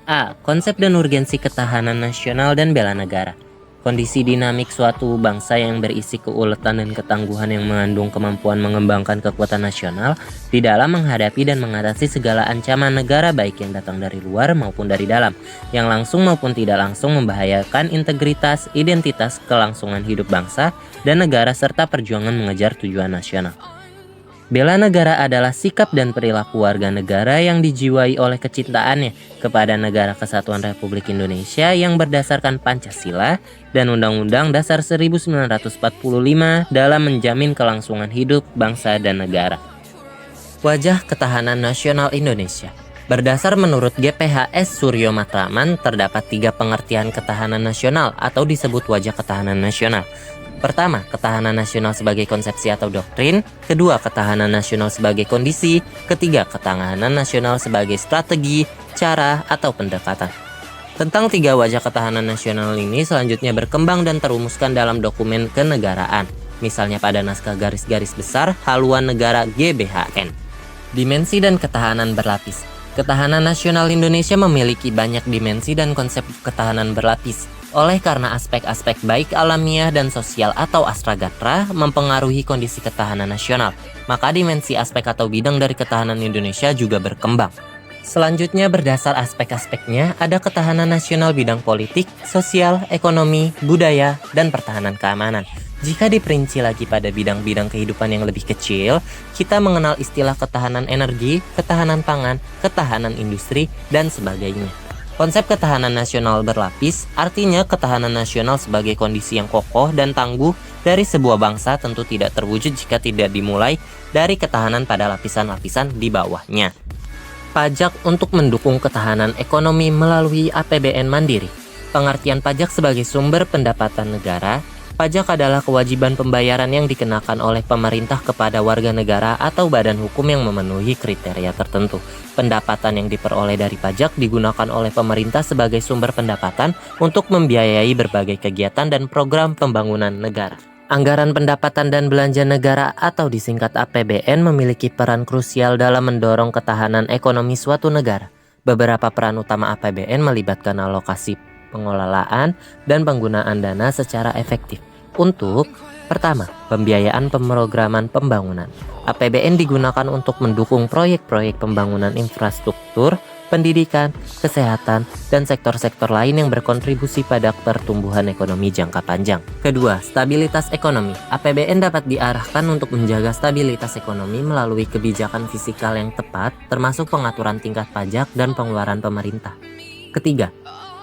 A. Konsep dan urgensi ketahanan nasional dan bela negara. Kondisi dinamik suatu bangsa yang berisi keuletan dan ketangguhan yang mengandung kemampuan mengembangkan kekuatan nasional di dalam menghadapi dan mengatasi segala ancaman negara baik yang datang dari luar maupun dari dalam, yang langsung maupun tidak langsung membahayakan integritas, identitas, kelangsungan hidup bangsa dan negara serta perjuangan mengejar tujuan nasional. Bela negara adalah sikap dan perilaku warga negara yang dijiwai oleh kecintaannya kepada Negara Kesatuan Republik Indonesia yang berdasarkan Pancasila dan Undang-Undang Dasar 1945 dalam menjamin kelangsungan hidup bangsa dan negara. Wajah Ketahanan Nasional Indonesia. Berdasar menurut GPHS Suryo Matraman, terdapat 3 pengertian ketahanan nasional atau disebut wajah ketahanan nasional. Pertama, ketahanan nasional sebagai konsepsi atau doktrin. Kedua, ketahanan nasional sebagai kondisi. Ketiga, ketahanan nasional sebagai strategi, cara, atau pendekatan. Tentang 3 wajah ketahanan nasional ini selanjutnya berkembang dan terumuskan dalam dokumen kenegaraan. Misalnya pada naskah garis-garis besar Haluan Negara GBHN. Dimensi dan ketahanan berlapis. Ketahanan nasional Indonesia memiliki banyak dimensi dan konsep ketahanan berlapis. Oleh karena aspek-aspek baik alamiah dan sosial atau astragatra mempengaruhi kondisi ketahanan nasional, maka dimensi aspek atau bidang dari ketahanan Indonesia juga berkembang. Selanjutnya berdasar aspek-aspeknya ada ketahanan nasional bidang politik, sosial, ekonomi, budaya, dan pertahanan keamanan. Jika diperinci lagi pada bidang-bidang kehidupan yang lebih kecil, kita mengenal istilah ketahanan energi, ketahanan pangan, ketahanan industri, dan sebagainya. Konsep ketahanan nasional berlapis artinya ketahanan nasional sebagai kondisi yang kokoh dan tangguh dari sebuah bangsa tentu tidak terwujud jika tidak dimulai dari ketahanan pada lapisan-lapisan di bawahnya. Pajak untuk mendukung ketahanan ekonomi melalui APBN mandiri. Pengertian pajak sebagai sumber pendapatan negara. Pajak adalah kewajiban pembayaran yang dikenakan oleh pemerintah kepada warga negara atau badan hukum yang memenuhi kriteria tertentu. Pendapatan yang diperoleh dari pajak digunakan oleh pemerintah sebagai sumber pendapatan untuk membiayai berbagai kegiatan dan program pembangunan negara. Anggaran pendapatan dan belanja negara atau disingkat APBN memiliki peran krusial dalam mendorong ketahanan ekonomi suatu negara. Beberapa peran utama APBN melibatkan alokasi pengelolaan dan penggunaan dana secara efektif. Untuk pertama, pembiayaan pemrograman pembangunan. APBN digunakan untuk mendukung proyek-proyek pembangunan infrastruktur, pendidikan, kesehatan, dan sektor-sektor lain yang berkontribusi pada pertumbuhan ekonomi jangka panjang. Kedua, stabilitas ekonomi. APBN dapat diarahkan untuk menjaga stabilitas ekonomi melalui kebijakan fiskal yang tepat, termasuk pengaturan tingkat pajak dan pengeluaran pemerintah. Ketiga,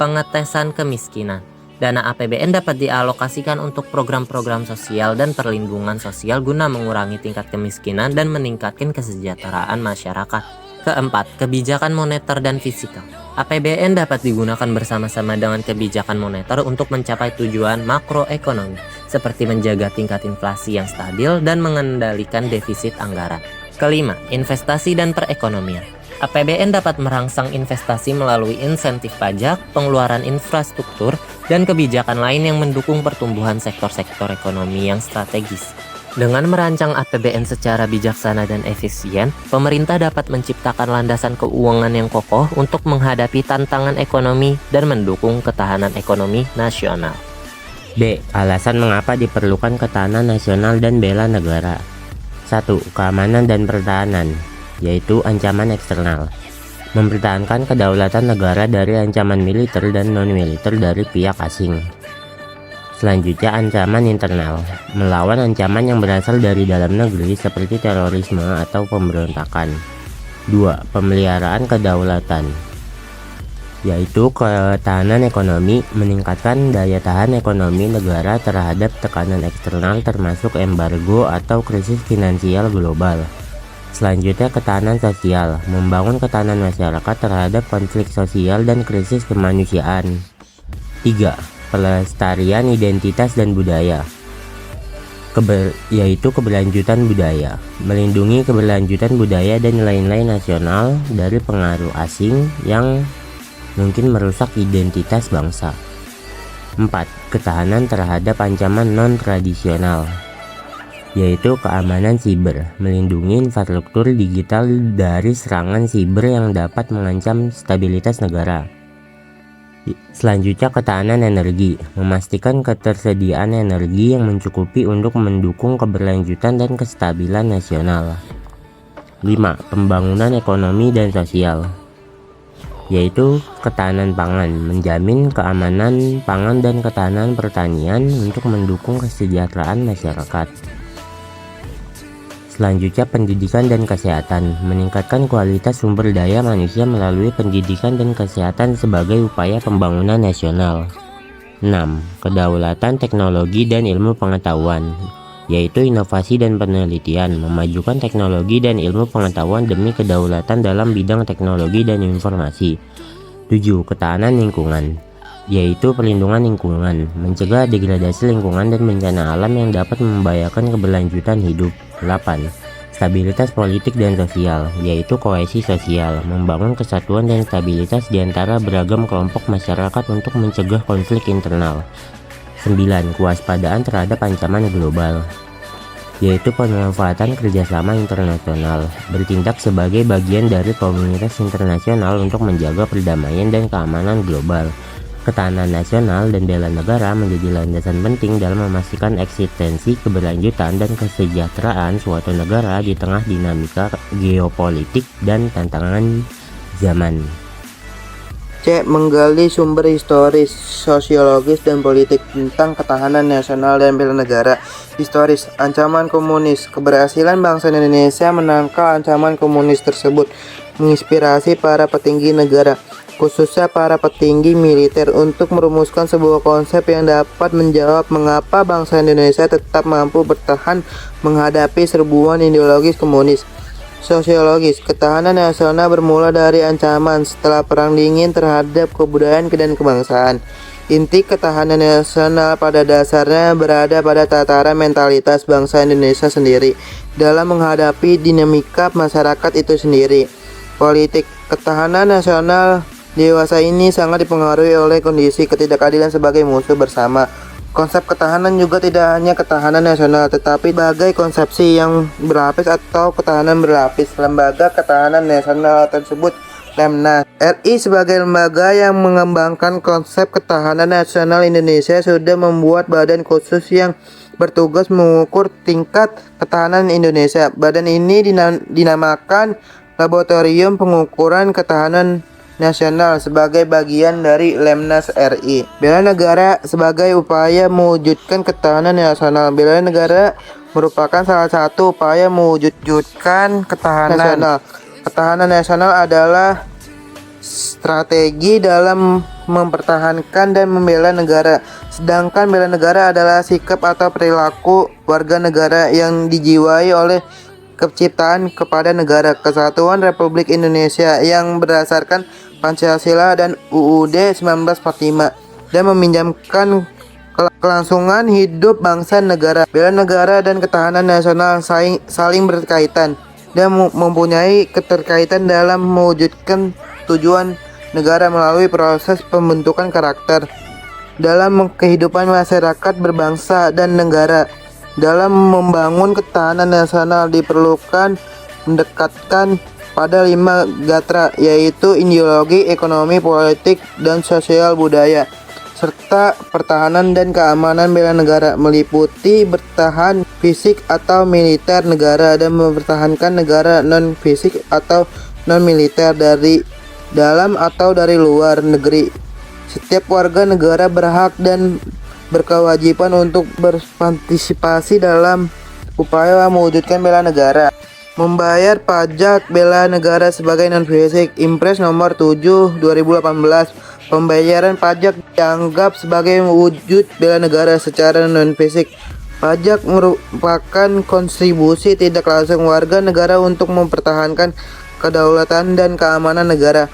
pengetesan kemiskinan. Dana APBN dapat dialokasikan untuk program-program sosial dan perlindungan sosial guna mengurangi tingkat kemiskinan dan meningkatkan kesejahteraan masyarakat. Keempat, kebijakan moneter dan fiskal. APBN dapat digunakan bersama-sama dengan kebijakan moneter untuk mencapai tujuan makroekonomi, seperti menjaga tingkat inflasi yang stabil dan mengendalikan defisit anggaran. Kelima, investasi dan perekonomian. APBN dapat merangsang investasi melalui insentif pajak, pengeluaran infrastruktur, dan kebijakan lain yang mendukung pertumbuhan sektor-sektor ekonomi yang strategis. Dengan merancang APBN secara bijaksana dan efisien, pemerintah dapat menciptakan landasan keuangan yang kokoh untuk menghadapi tantangan ekonomi dan mendukung ketahanan ekonomi nasional. B. Alasan mengapa diperlukan ketahanan nasional dan bela negara. 1. Keamanan dan pertahanan, yaitu ancaman eksternal. Mempertahankan kedaulatan negara dari ancaman militer dan non-militer dari pihak asing. Selanjutnya, ancaman internal. Melawan ancaman yang berasal dari dalam negeri seperti terorisme atau pemberontakan. 2. Pemeliharaan kedaulatan, yaitu ketahanan ekonomi. Meningkatkan daya tahan ekonomi negara terhadap tekanan eksternal termasuk embargo atau krisis finansial global. Selanjutnya, ketahanan sosial, membangun ketahanan masyarakat terhadap konflik sosial dan krisis kemanusiaan. 3. Pelestarian identitas dan budaya, yaitu keberlanjutan budaya, melindungi keberlanjutan budaya dan nilai-nilai nasional dari pengaruh asing yang mungkin merusak identitas bangsa. 4. Ketahanan terhadap ancaman non-tradisional, yaitu keamanan siber, melindungi infrastruktur digital dari serangan siber yang dapat mengancam stabilitas negara. Selanjutnya, ketahanan energi, memastikan ketersediaan energi yang mencukupi untuk mendukung keberlanjutan dan kestabilan nasional. 5. Pembangunan ekonomi dan sosial, yaitu ketahanan pangan, menjamin keamanan pangan dan ketahanan pertanian untuk mendukung kesejahteraan masyarakat. Selanjutnya, pendidikan dan kesehatan, meningkatkan kualitas sumber daya manusia melalui pendidikan dan kesehatan sebagai upaya pembangunan nasional. 6. Kedaulatan teknologi dan ilmu pengetahuan, yaitu inovasi dan penelitian, memajukan teknologi dan ilmu pengetahuan demi kedaulatan dalam bidang teknologi dan informasi. 7. Ketahanan lingkungan, yaitu perlindungan lingkungan, mencegah degradasi lingkungan dan bencana alam yang dapat membahayakan keberlanjutan hidup. 8. Stabilitas politik dan sosial, yaitu kohesi sosial, membangun kesatuan dan stabilitas di antara beragam kelompok masyarakat untuk mencegah konflik internal. 9. Kewaspadaan terhadap ancaman global, yaitu pemanfaatan kerjasama internasional, bertindak sebagai bagian dari komunitas internasional untuk menjaga perdamaian dan keamanan global. Ketahanan nasional dan bela negara menjadi landasan penting dalam memastikan eksistensi, keberlanjutan, dan kesejahteraan suatu negara di tengah dinamika geopolitik dan tantangan zaman. C. Menggali sumber historis, sosiologis, dan politik tentang ketahanan nasional dan bela negara. Historis, ancaman komunis. Keberhasilan bangsa Indonesia menangkal ancaman komunis tersebut menginspirasi para petinggi negara, khususnya para petinggi militer, untuk merumuskan sebuah konsep yang dapat menjawab mengapa bangsa Indonesia tetap mampu bertahan menghadapi serbuan ideologis komunis. Sosiologis, ketahanan nasional bermula dari ancaman setelah Perang Dingin terhadap kebudayaan dan kebangsaan. Inti ketahanan nasional pada dasarnya berada pada tataran mentalitas bangsa Indonesia sendiri dalam menghadapi dinamika masyarakat itu sendiri. Politik, ketahanan nasional dewasa ini sangat dipengaruhi oleh kondisi ketidakadilan sebagai musuh bersama. Konsep ketahanan juga tidak hanya ketahanan nasional, tetapi sebagai konsepsi yang berlapis atau ketahanan berlapis. Lembaga Ketahanan Nasional tersebut Lemnas. RI sebagai lembaga yang mengembangkan konsep ketahanan nasional Indonesia sudah membuat badan khusus yang bertugas mengukur tingkat ketahanan Indonesia. Badan ini dinamakan Laboratorium Pengukuran Ketahanan Nasional sebagai bagian dari Lemnas RI. Bela negara sebagai upaya mewujudkan ketahanan nasional. Bela negara merupakan salah satu upaya mewujudkan ketahanan nasional. Ketahanan nasional adalah strategi dalam mempertahankan dan membela negara. Sedangkan bela negara adalah sikap atau perilaku warga negara yang dijiwai oleh kecintaan kepada negara kesatuan Republik Indonesia yang berdasarkan Pancasila dan UUD 1945 dan meminjamkan kelangsungan hidup bangsa negara. Bela negara dan ketahanan nasional saling berkaitan dan mempunyai keterkaitan dalam mewujudkan tujuan negara melalui proses pembentukan karakter dalam kehidupan masyarakat berbangsa dan negara. Dalam membangun ketahanan nasional diperlukan mendekatkan pada 5 gatra, yaitu ideologi, ekonomi, politik, dan sosial budaya, serta pertahanan dan keamanan bela negara, meliputi bertahan fisik atau militer negara dan mempertahankan negara non-fisik atau non-militer dari dalam atau dari luar negeri. Setiap warga negara berhak dan berkewajiban untuk berpartisipasi dalam upaya mewujudkan bela negara. Membayar pajak bela negara sebagai non-fisik. Impres nomor 7 2018. Pembayaran pajak dianggap sebagai wujud bela negara secara non-fisik. Pajak merupakan kontribusi tidak langsung warga negara untuk mempertahankan kedaulatan dan keamanan negara.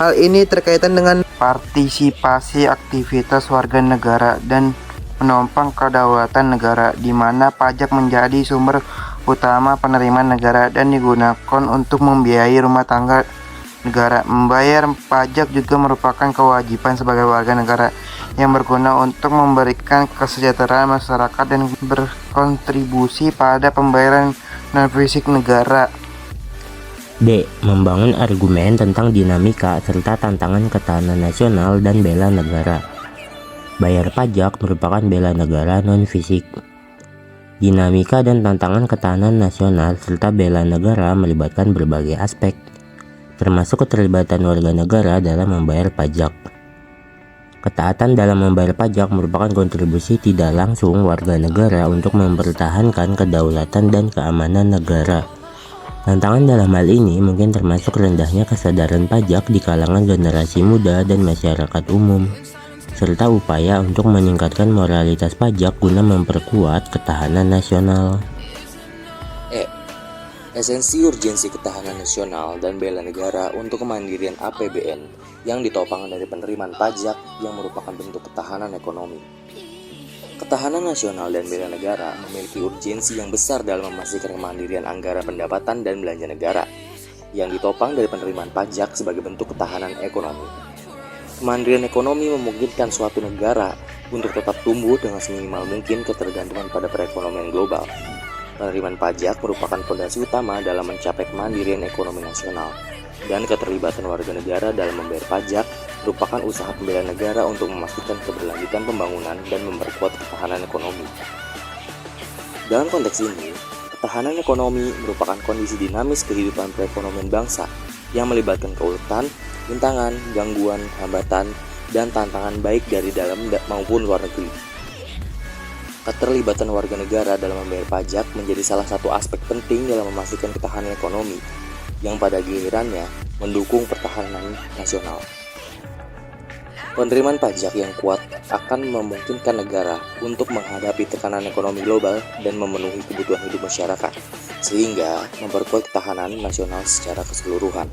Hal ini terkaitan dengan partisipasi aktivitas warga negara dan menopang kedaulatan negara, di mana pajak menjadi sumber utama penerimaan negara dan digunakan untuk membiayai rumah tangga negara. Membayar pajak juga merupakan kewajiban sebagai warga negara yang berguna untuk memberikan kesejahteraan masyarakat dan berkontribusi pada pembayaran non-fisik negara. D. Membangun argumen tentang dinamika serta tantangan ketahanan nasional dan bela negara. Bayar pajak merupakan bela negara non-fisik. Dinamika dan tantangan ketahanan nasional serta bela negara melibatkan berbagai aspek, termasuk keterlibatan warga negara dalam membayar pajak. Ketaatan dalam membayar pajak merupakan kontribusi tidak langsung warga negara untuk mempertahankan kedaulatan dan keamanan negara. Tantangan dalam hal ini mungkin termasuk rendahnya kesadaran pajak di kalangan generasi muda dan masyarakat umum, serta upaya untuk meningkatkan moralitas pajak guna memperkuat ketahanan nasional. Esensi urgensi ketahanan nasional dan bela negara untuk kemandirian APBN yang ditopang dari penerimaan pajak yang merupakan bentuk ketahanan ekonomi. Ketahanan nasional dan bela negara memiliki urgensi yang besar dalam memastikan kemandirian anggaran pendapatan dan belanja negara yang ditopang dari penerimaan pajak sebagai bentuk ketahanan ekonomi. Kemandirian ekonomi memungkinkan suatu negara untuk tetap tumbuh dengan seminimal mungkin ketergantungan pada perekonomian global. Penerimaan pajak merupakan fondasi utama dalam mencapai kemandirian ekonomi nasional, dan keterlibatan warga negara dalam membayar pajak merupakan usaha pembela negara untuk memastikan keberlanjutan pembangunan dan memperkuat ketahanan ekonomi. Dalam konteks ini, ketahanan ekonomi merupakan kondisi dinamis kehidupan perekonomian bangsa yang melibatkan keuletan, rintangan, gangguan, hambatan, dan tantangan baik dari dalam maupun luar negeri. Keterlibatan warga negara dalam membayar pajak menjadi salah satu aspek penting dalam memastikan ketahanan ekonomi yang pada gilirannya mendukung pertahanan nasional. Penerimaan pajak yang kuat akan memungkinkan negara untuk menghadapi tekanan ekonomi global dan memenuhi kebutuhan hidup masyarakat, sehingga memperkuat ketahanan nasional secara keseluruhan.